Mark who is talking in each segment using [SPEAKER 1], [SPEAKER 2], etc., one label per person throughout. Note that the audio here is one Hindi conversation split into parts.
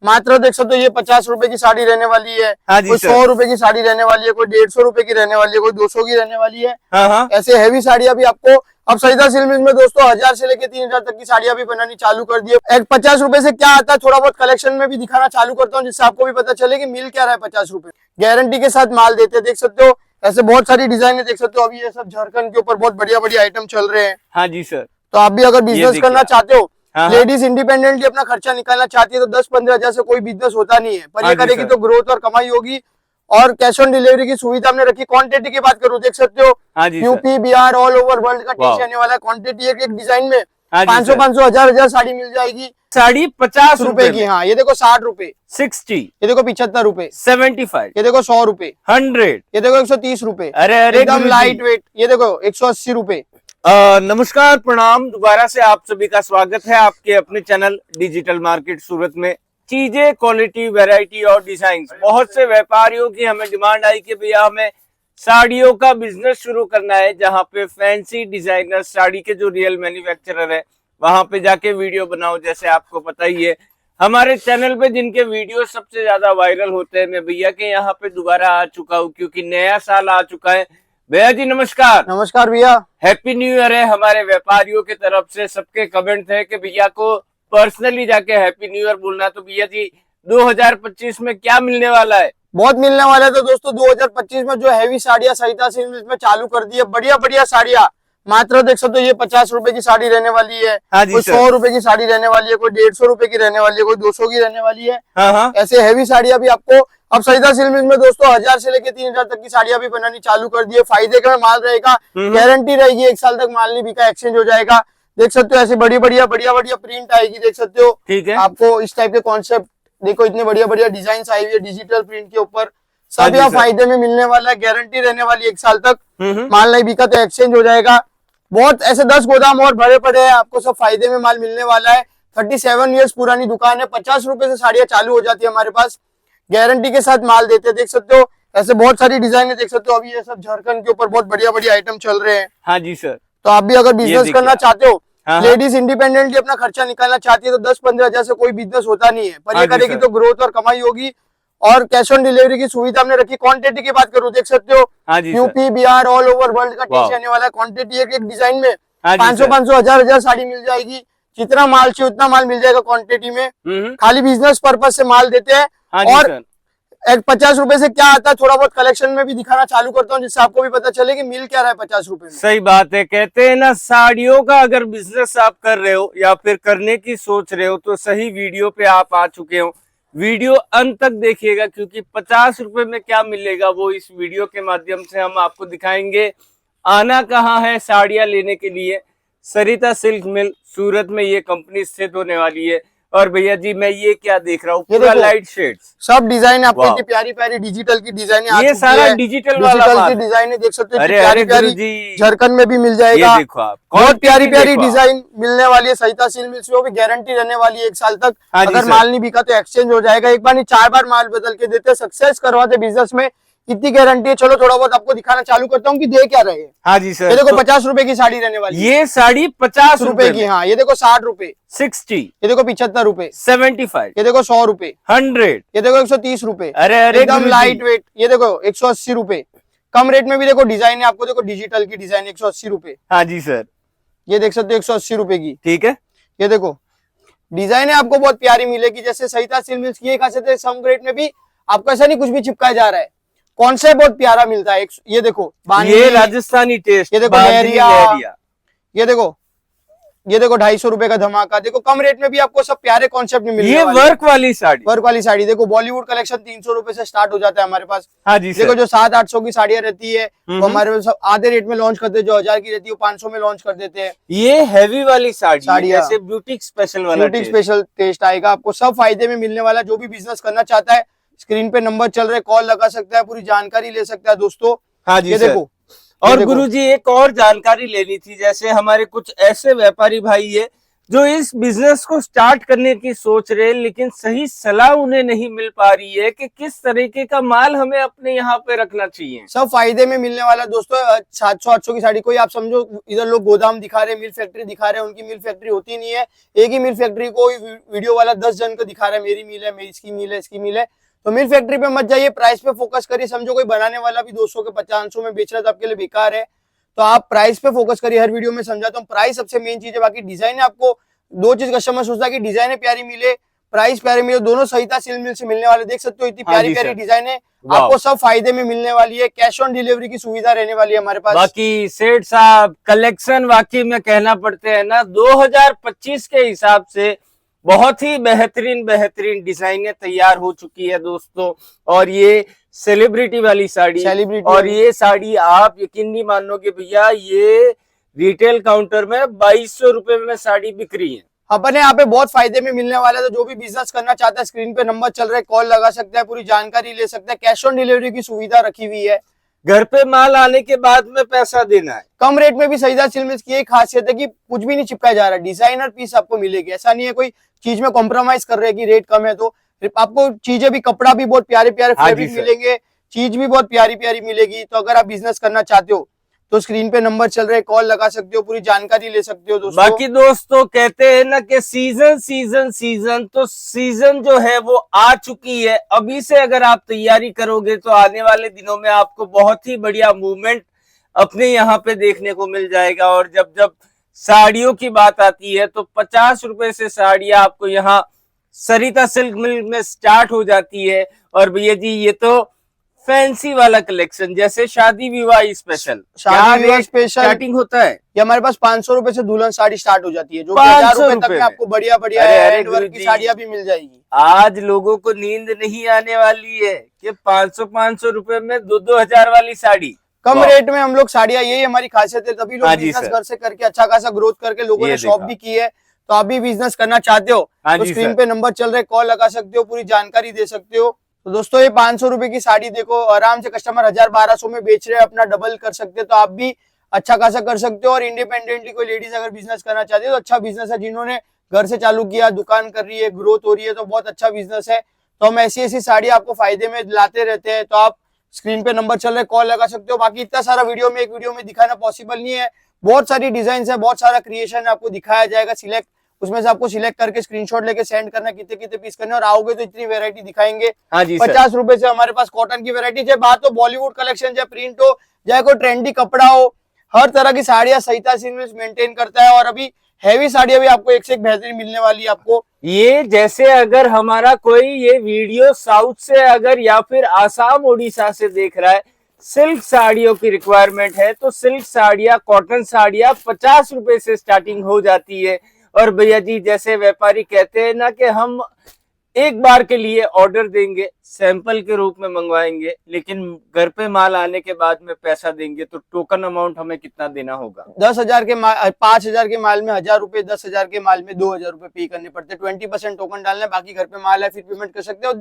[SPEAKER 1] मात्र देख सकते हो ये 50 रुपए की साड़ी रहने वाली है।
[SPEAKER 2] हाँ जी
[SPEAKER 1] कोई
[SPEAKER 2] सर।
[SPEAKER 1] 100 रुपए की साड़ी रहने वाली है, कोई 150 रुपए की रहने वाली है, कोई 200 की रहने वाली है।
[SPEAKER 2] हाँ।
[SPEAKER 1] ऐसे हैवी साड़ियां भी आपको अब सरिता सिल्क में दोस्तों 1000 से लेकर 3000 तक की साड़ियां भी बनानी चालू कर दी है। 50 रुपए से क्या आता है थोड़ा बहुत कलेक्शन में भी दिखाना चालू करता हूँ, जिससे आपको भी पता चले कि मिल क्या रहा है 50 रुपए। गारंटी के साथ माल देते हैं, देख सकते हो ऐसे बहुत सारी डिजाइन देख सकते हो। अभी ये सब झारखंड के ऊपर बहुत बढ़िया बढ़िया आइटम चल रहे हैं।
[SPEAKER 2] हाँ जी सर।
[SPEAKER 1] तो आप भी अगर बिजनेस करना चाहते हो,
[SPEAKER 2] हाँ।
[SPEAKER 1] लेडीज इंडिपेंडेंटली अपना खर्चा निकालना चाहती है तो 10-15 हजार से कोई बिजनेस होता नहीं है, पर ये करेगी तो ग्रोथ और कमाई होगी। और कैश ऑन डिलीवरी की सुविधा हमने रखी। क्वांटिटी की बात करूं, देख सकते हो UP Bihar all over world का टीश आने वाला है। क्वांटिटी एक डिजाइन में 500 1000 साड़ी मिल जाएगी।
[SPEAKER 2] साड़ी 50
[SPEAKER 1] रुपए की। हाँ, ये देखो 60 रुपए,
[SPEAKER 2] 60,
[SPEAKER 1] ये देखो 75 रुपए,
[SPEAKER 2] 75,
[SPEAKER 1] ये देखो 100 रुपए,
[SPEAKER 2] 100,
[SPEAKER 1] ये देखो 130 रुपए,
[SPEAKER 2] अरे
[SPEAKER 1] एकदम लाइट वेट, ये देखो 180 रुपए।
[SPEAKER 2] नमस्कार, प्रणाम, दोबारा से आप सभी का स्वागत है आपके अपने चैनल डिजिटल मार्केट सूरत में। चीजें, क्वालिटी, वैरायटी और डिजाइन, बहुत से व्यापारियों की हमें डिमांड आई कि भैया हमें साड़ियों का बिजनेस शुरू करना है, जहां पे फैंसी डिजाइनर साड़ी के जो रियल मैन्युफैक्चरर है वहां पे जाके वीडियो बनाओ। जैसे आपको पता ही है हमारे चैनल पे जिनके वीडियो सबसे ज्यादा वायरल होते हैं, मैं भैया के यहाँ पे दोबारा आ चुका हूँ क्योंकि नया साल आ चुका है। भैया जी नमस्कार।
[SPEAKER 1] नमस्कार भैया,
[SPEAKER 2] हैप्पी न्यू ईयर है हमारे व्यापारियों की तरफ से। सबके कमेंट है कि भैया को पर्सनली जाके हैप्पी न्यू ईयर बोलना। तो भैया जी 2025 में क्या मिलने वाला है?
[SPEAKER 1] बहुत मिलने वाला है। तो दोस्तों 2025 में जो हैवी साड़ियां सरिता सिल्क में चालू कर दी है, बढ़िया बढ़िया साड़ियां। मात्र देख सकते हो ये 50 रुपए की साड़ी रहने वाली है।
[SPEAKER 2] हाँ जी,
[SPEAKER 1] कोई 100 रुपए की साड़ी रहने वाली है, कोई 150 रुपए की रहने वाली है, कोई 200 की रहने वाली है।
[SPEAKER 2] हाँ।
[SPEAKER 1] ऐसे हैवी साड़ियां भी आपको अब सरिता सिल्क में दोस्तों 1000 से लेकर 3000 तक की साड़ियां भी बनानी चालू कर दी है। फायदे का माल रहेगा, गारंटी रहेगी, 1 साल तक माल नहीं बिका एक्सचेंज हो जाएगा। देख सकते हो ऐसे बढ़िया बढ़िया प्रिंट आएगी, देख सकते हो।
[SPEAKER 2] ठीक है,
[SPEAKER 1] आपको इस टाइप के कॉन्सेप्ट देखो, इतने बढ़िया बढ़िया डिजाइन आई हुई है डिजिटल प्रिंट के ऊपर। सब यहाँ फायदे में मिलने वाला है, गारंटी रहने वाली 1 साल तक। माल नहीं बिका तो एक्सचेंज हो जाएगा। बहुत ऐसे 10 गोदाम और भरे पड़े हैं, आपको सब फायदे में माल मिलने वाला है। 37 इयर्स पुरानी दुकान है, 50 रुपए से साड़ियां चालू हो जाती है हमारे पास। गारंटी के साथ माल देते हैं, देख सकते हो ऐसे बहुत सारी डिजाइन देख सकते हो। अभी ये सब झारखंड के ऊपर बहुत बढ़िया बढ़िया आइटम चल रहे हैं।
[SPEAKER 2] हाँ जी सर।
[SPEAKER 1] तो आप भी अगर बिजनेस करना चाहते हो,
[SPEAKER 2] हाँ।
[SPEAKER 1] लेडीज इंडिपेंडेंटली अपना खर्चा निकालना चाहती है तो 10-15 हजार से कोई बिजनेस होता नहीं है, पर ये करेगी तो ग्रोथ और कमाई होगी। और कैश ऑन डिलीवरी की सुविधा हमने रखी। क्वांटिटी की बात करूं, देख सकते हो UP Bihar all over world का टीश आने वाला है। क्वांटिटी एक डिजाइन में 500 1000 साड़ी मिल जाएगी। जितना माल चाहिए उतना माल मिल जाएगा क्वांटिटी में। खाली बिजनेस पर्पज से माल देते हैं। और 50 रुपए से क्या आता है थोड़ा बहुत कलेक्शन में भी दिखाना चालू करता हूँ, जिससे आपको भी पता चले कि मिल क्या रहा है 50 रुपए में।
[SPEAKER 2] सही बात है। कहते हैं ना, साड़ियों का अगर बिजनेस आप कर रहे हो या फिर करने की सोच रहे हो तो सही वीडियो पे आप आ चुके हो। वीडियो अंत तक देखिएगा क्योंकि 50 रुपए में क्या मिलेगा वो इस वीडियो के माध्यम से हम आपको दिखाएंगे। आना कहाँ है साड़ियां लेने के लिए? सरिता सिल्क मिल सूरत में ये कंपनी स्थित होने वाली है। और भैया जी मैं ये क्या देख रहा हूँ, पूरा लाइट शेड्स,
[SPEAKER 1] सब डिजाइन आपको इतनी प्यारी प्यारी डिजिटल की डिजाइन
[SPEAKER 2] ये सारा डिजिटल वाला
[SPEAKER 1] की डिजाइन है, देख सकते हो।
[SPEAKER 2] प्यारी प्यारी
[SPEAKER 1] झारखंड में भी मिल जाएगा।
[SPEAKER 2] ये देखो आप,
[SPEAKER 1] बहुत प्यारी प्यारी डिजाइन मिलने वाली है सरिता सिल्क मिल से। वो भी गारंटी रहने वाली है 1 साल तक। अगर माल नहीं बिका तो एक्सचेंज हो जाएगा। एक बार नहीं 4 बार माल बदल के देते, सक्सेस करवाते बिजनेस में, इतनी गारंटी है। चलो थोड़ा बहुत आपको दिखाना चालू करता हूँ कि दे क्या रहे हैं।
[SPEAKER 2] हाँ जी सर।
[SPEAKER 1] ये देखो 50 रुपए की साड़ी रहने वाली है।
[SPEAKER 2] ये साड़ी 50
[SPEAKER 1] रुपए की। हाँ, ये देखो 60 रुपए,
[SPEAKER 2] 60,
[SPEAKER 1] ये देखो 75 रुपए,
[SPEAKER 2] 75,
[SPEAKER 1] ये देखो 100 रुपए,
[SPEAKER 2] 100,
[SPEAKER 1] ये देखो 130 रुपए,
[SPEAKER 2] अरे
[SPEAKER 1] एकदम लाइट वेट, ये देखो 180 रुपए। कम रेट में भी देखो डिजाइन है आपको, देखो डिजिटल की डिजाइन 180 रुपए।
[SPEAKER 2] हाँ जी सर,
[SPEAKER 1] ये देख सकते हो 180 रुपए की।
[SPEAKER 2] ठीक है,
[SPEAKER 1] ये देखो डिजाइन है आपको बहुत प्यारी मिलेगी। जैसे सरिता सिल्क मिल्स की खासियत है, कम रेट में भी आपको ऐसा नहीं कुछ भी चिपकाया जा रहा है। कॉन्सेप्ट बहुत प्यारा मिलता है। ये देखो
[SPEAKER 2] ये राजस्थानी टेस्ट,
[SPEAKER 1] ये देखो लहरिया, ये देखो 250 रुपए का धमाका। देखो कम रेट में भी आपको सब प्यारे कॉन्सेप्ट में मिलने वाले।
[SPEAKER 2] वर्क वाली साड़ी
[SPEAKER 1] देखो बॉलीवुड कलेक्शन 300 रुपए से स्टार्ट हो जाता है हमारे पास।
[SPEAKER 2] हाँ जी
[SPEAKER 1] देखो जो 700-800 की साड़ियां रहती है वो हमारे पास आधे रेट में लॉन्च करते हैं। जो 1000 की रहती है वो 500 में लॉन्च कर देते हैं।
[SPEAKER 2] ये हैवी वाली साड़ी जैसे ब्यूटी स्पेशल टेस्ट आएगा आपको। सब फायदे में मिलने वाला। जो भी बिजनेस करना चाहता है, स्क्रीन पे नंबर चल रहे, कॉल लगा सकता है, पूरी जानकारी ले सकता है दोस्तों। हाँ जी,
[SPEAKER 1] ये देखो।
[SPEAKER 2] और गुरुजी एक और जानकारी लेनी थी। जैसे हमारे कुछ ऐसे व्यापारी भाई है जो इस बिजनेस को स्टार्ट करने की सोच रहे हैं, लेकिन सही सलाह उन्हें नहीं मिल पा रही है कि किस तरीके का माल हमें अपने यहाँ पे रखना चाहिए।
[SPEAKER 1] सब फायदे में मिलने वाला दोस्तों। 700-800 की साड़ी, कोई आप समझो इधर लोग गोदाम दिखा रहे हैं, मिल फैक्ट्री दिखा रहे हैं, उनकी मिल फैक्ट्री होती नहीं है। एक ही मिल फैक्ट्री को वीडियो वाला 10 जन को दिखा रहा है, मेरी मिल है, मेरी इसकी मिल है, इसकी मिल है। तो मिल फैक्ट्री पे मत जाइए, प्राइस पे फोकस करिए। समझो कोई बनाने वाला भी 200 के 500 में बेच रहा है तो आपके लिए बेकार है। तो आप प्राइस पे फोकस करिए। हर वीडियो में समझाता हूँ, प्राइस सबसे मेन चीज है। बाकी डिजाइन है, आपको दो चीज कस्टमर सोचता है कि डिजाइन प्यारी मिले, प्राइस प्यारे मिले, दोनों सही था। सिल मिल से मिलने वाले, देख सकते हो इतनी प्यारी प्यारी डिजाइन है, आपको सब फायदे में मिलने वाली है। कैश ऑन डिलीवरी की सुविधा रहने वाली है हमारे पास।
[SPEAKER 2] बाकी सेठ साहब, कलेक्शन वाकई में कहना पड़ते हैं ना, 2025 के हिसाब से बहुत ही बेहतरीन बेहतरीन डिजाइनें तैयार हो चुकी है दोस्तों। और ये सेलिब्रिटी वाली साड़ी, और ये साड़ी आप यकीन नहीं मानोगे भैया, ये रिटेल काउंटर में 2200 रुपए में साड़ी बिक रही है।
[SPEAKER 1] अपने यहाँ पे बहुत फायदे में मिलने वाला है। तो जो भी बिजनेस करना चाहता है, स्क्रीन पे नंबर चल रहा है, कॉल लगा सकता है, पूरी जानकारी ले सकता है। कैश ऑन डिलीवरी की सुविधा रखी हुई है।
[SPEAKER 2] घर पे माल आने के बाद में पैसा देना है।
[SPEAKER 1] कम रेट में भी सईदा सिल्क मिल्स की एक खासियत है कि कुछ भी नहीं चिपकाया जा रहा, डिजाइनर पीस आपको मिलेगी। ऐसा नहीं है कोई चीज में कॉम्प्रोमाइज कर रहे हैं कि रेट कम है। तो आपको चीजें भी, कपड़ा भी बहुत प्यारे प्यारे फैब्रिक मिलेंगे, चीज भी बहुत प्यारी प्यारी मिलेगी। तो अगर आप बिजनेस करना चाहते हो तो स्क्रीन पे नंबर चल रहे हैं, कॉल लगा सकते हो, पूरी जानकारी ले सकते हो दोस्तों।
[SPEAKER 2] बाकी दोस्तों कहते हैं ना कि सीजन सीजन सीजन, तो सीजन जो है वो आ चुकी है। अभी से अगर आप तैयारी करोगे तो आने वाले दिनों में आपको बहुत ही बढ़िया मूवमेंट अपने यहाँ पे देखने को मिल जाएगा। और जब जब साड़ियों की बात आती है तो 50 रुपए से साड़ियां आपको यहाँ सरिता सिल्क मिल में स्टार्ट हो जाती है। और भैया जी ये तो फैंसी वाला कलेक्शन, जैसे शादी विवाह स्पेशल,
[SPEAKER 1] शादी विवाह स्पेशल
[SPEAKER 2] स्टार्टिंग होता है।
[SPEAKER 1] ये हमारे पास 500 रुपए से दुल्हन साड़ी स्टार्ट हो जाती है, जो 1000 रुपए तक में आपको बढ़िया बढ़िया हैंड वर्क की साड़ियां भी मिल जाएगी।
[SPEAKER 2] आज लोगों को नींद नहीं आने वाली है कि 500 रुपए में 2-2 हजार वाली साड़ी।
[SPEAKER 1] कम रेट में हम लोग साड़ियां, यही हमारी खासियत है। तभी लोग बिजनेस घर से करके अच्छा खासा ग्रोथ करके लोगों ने शॉप भी की है। तो आप भी बिजनेस करना चाहते हो तो स्क्रीन पे नंबर चल रहे, कॉल लगा सकते हो, पूरी जानकारी दे सकते हो। तो दोस्तों ये 500 रुपए की साड़ी देखो, आराम से कस्टमर 1000-1200 में बेच रहे हैं, अपना डबल कर सकते हो। तो आप भी अच्छा खासा कर सकते हो। और इंडिपेंडेंटली कोई लेडीज अगर बिजनेस करना चाहती है तो अच्छा बिजनेस है। जिन्होंने घर से चालू किया, दुकान कर रही है, ग्रोथ हो रही है, तो बहुत अच्छा बिजनेस है। तो हम ऐसी ऐसी साड़ी आपको फायदे में लाते रहते हैं। तो आप स्क्रीन पे नंबर चल रहे, कॉल लगा सकते हो। बाकी इतना सारा वीडियो में एक वीडियो में दिखाना पॉसिबल नहीं है, बहुत सारी डिजाइन है, बहुत सारा क्रिएशन आपको दिखाया जाएगा। सिलेक्ट, उसमें से आपको सिलेक्ट करके स्क्रीनशॉट लेके सेंड करना कितने कितने पीस करने। और आओगे तो इतनी वैरायटी दिखाएंगे। 50 रुपए से हमारे पास कॉटन की वैरायटी, चाहे बात हो बॉलीवुड कलेक्शन, चाहे प्रिंट हो, चाहे कोई ट्रेंडी कपड़ा हो, हर तरह की साड़ियां सहिता सिल्क मेंटेन करता है। और अभी हैवी साड़ियां भी आपको एक से एक बेहतरीन मिलने वाली है आपको।
[SPEAKER 2] ये जैसे अगर हमारा कोई ये वीडियो साउथ से अगर या फिर आसाम उड़ीसा से देख रहा है, सिल्क साड़ियों की रिक्वायरमेंट है, तो सिल्क साड़ियां, कॉटन साड़ियां 50 रुपए से स्टार्टिंग हो जाती है। और भैया जी जैसे व्यापारी कहते हैं ना कि हम एक बार के लिए ऑर्डर देंगे, सैंपल के रूप में मंगवाएंगे, लेकिन घर पे माल आने के बाद में पैसा देंगे, तो टोकन अमाउंट हमें कितना देना होगा?
[SPEAKER 1] 10,000 के माल, 5,000 के माल में 1000 रुपए, 10,000 के माल में 2,000 रुपए पे करने पड़ते हैं। 20% टोकन डालना है, बाकी घर पे माल है फिर पेमेंट कर सकते हो।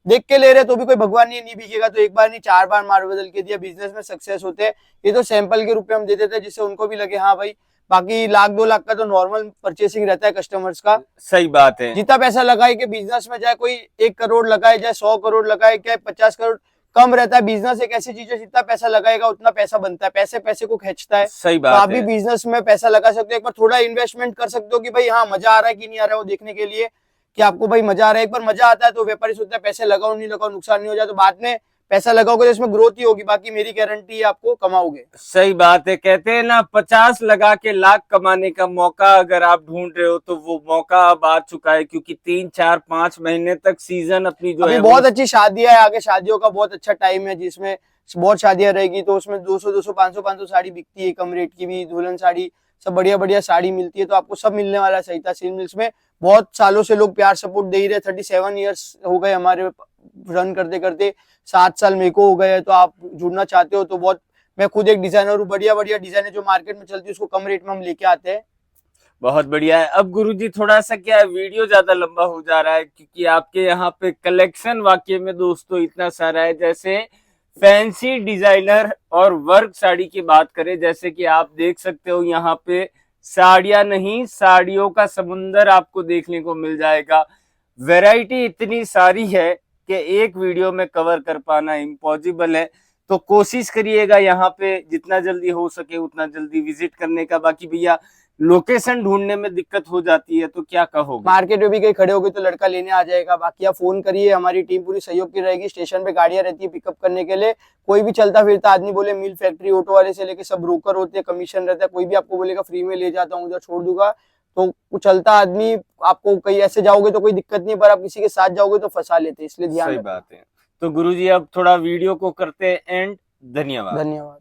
[SPEAKER 1] देख के ले रहे तो भी कोई भगवान नहीं बिकेगा तो एक बार नहीं 4 बार माल बदल के दिया, बिजनेस में सक्सेस होते हैं। ये तो सैंपल के रूप में हम दे देते हैं, जिससे उनको भी लगे हाँ भाई। बाकी 1,00,000-2 लाख का तो नॉर्मल परचेसिंग रहता है कस्टमर्स का।
[SPEAKER 2] सही बात है।
[SPEAKER 1] जितना पैसा लगाए कि बिजनेस में, चाहे कोई 1 करोड़ लगाए, चाहे 100 करोड़ लगाए, चाहे 50 करोड़, कम रहता है। बिजनेस एक ऐसी चीज है, जितना पैसा लगाएगा उतना पैसा बनता है, पैसे पैसे को खींचता है।
[SPEAKER 2] सही बात
[SPEAKER 1] है। आप भी बिजनेस में पैसा लगा सकते हो। एक बार थोड़ा इन्वेस्टमेंट कर सकते हो कि भाई हाँ मजा आ रहा है कि नहीं आ रहा है, वो देखने के लिए कि आपको भाई मजा आ रहा है। एक बार मजा आता है तो व्यापारी सोचता है पैसे लगाओ नहीं लगाओ, नुकसान नहीं हो जाए, तो बाद में पैसा लगाओगे तो इसमें ग्रोथ ही होगी। बाकी मेरी गारंटी है आपको कमाओगे।
[SPEAKER 2] सही बात है। कहते हैं ना 50 लगा के लाख कमाने का मौका अगर आप ढूंढ रहे हो तो वो मौका अब आ चुका है, क्योंकि 3, 4, 5 महीने तक सीजन अपनी जो है
[SPEAKER 1] बहुत अच्छी शादियां है, आगे शादियों का बहुत अच्छा टाइम है, जिसमें बहुत शादियां रहेगी। तो उसमें 200, 500 साड़ी बिकती है, कम रेट की भी दुल्हन साड़ी, सब बढ़िया बढ़िया साड़ी मिलती है। तो आपको सब मिलने वाला है सहिता सिल्क मिल्स में। बहुत सालों से लोग प्यार सपोर्ट दे ही रहे। 37 ईयर्स हो गए हमारे रन करते करते, 7 साल मेरे को हो गए। तो आप जुड़ना चाहते हो तो बहुत, मैं खुद एक डिजाइनर हूँ, बढ़िया बढ़िया डिजाइन जो मार्केट में चलती है उसको कम रेट में हम लेके आते हैं।
[SPEAKER 2] बहुत बढ़िया है। अब गुरुजी थोड़ा सा क्या है, वीडियो ज्यादा लंबा हो जा रहा है, क्योंकि आपके यहाँ पे कलेक्शन वाकई में दोस्तों इतना सारा है। जैसे फैंसी डिजाइनर और वर्क साड़ी की बात करें, जैसे कि आप देख सकते हो यहाँ पे साड़ियां नहीं, साड़ियों का समुंदर आपको देखने को मिल जाएगा। वैरायटी इतनी सारी है कि एक वीडियो में कवर कर पाना इम्पॉसिबल है। तो कोशिश करिएगा यहाँ पे जितना जल्दी हो सके उतना जल्दी विजिट करने का। बाकी भैया लोकेशन ढूंढने में दिक्कत हो जाती है तो क्या कहोगे?
[SPEAKER 1] मार्केट में भी कहीं खड़े होगे तो लड़का लेने आ जाएगा। बाकी आप फोन करिए, हमारी टीम पूरी सहयोग की रहेगी। स्टेशन पे गाड़ियां रहती है पिकअप करने के लिए। कोई भी चलता फिरता आदमी बोले, मिल फैक्ट्री ऑटो वाले से लेके सब ब्रोकर होते हैं, कमीशन रहता है, कोई भी आपको बोलेगा फ्री में ले जाता हूँ उधर छोड़ दूंगा, तो चलता आदमी आपको कहीं ऐसे जाओगे तो कोई दिक्कत नहीं, पर आप किसी के साथ जाओगे तो फंसा लेते हैं, इसलिए ध्यान
[SPEAKER 2] सही बात है। तो गुरुजी अब थोड़ा वीडियो को करते हैं एंड। धन्यवाद।
[SPEAKER 1] धन्यवाद।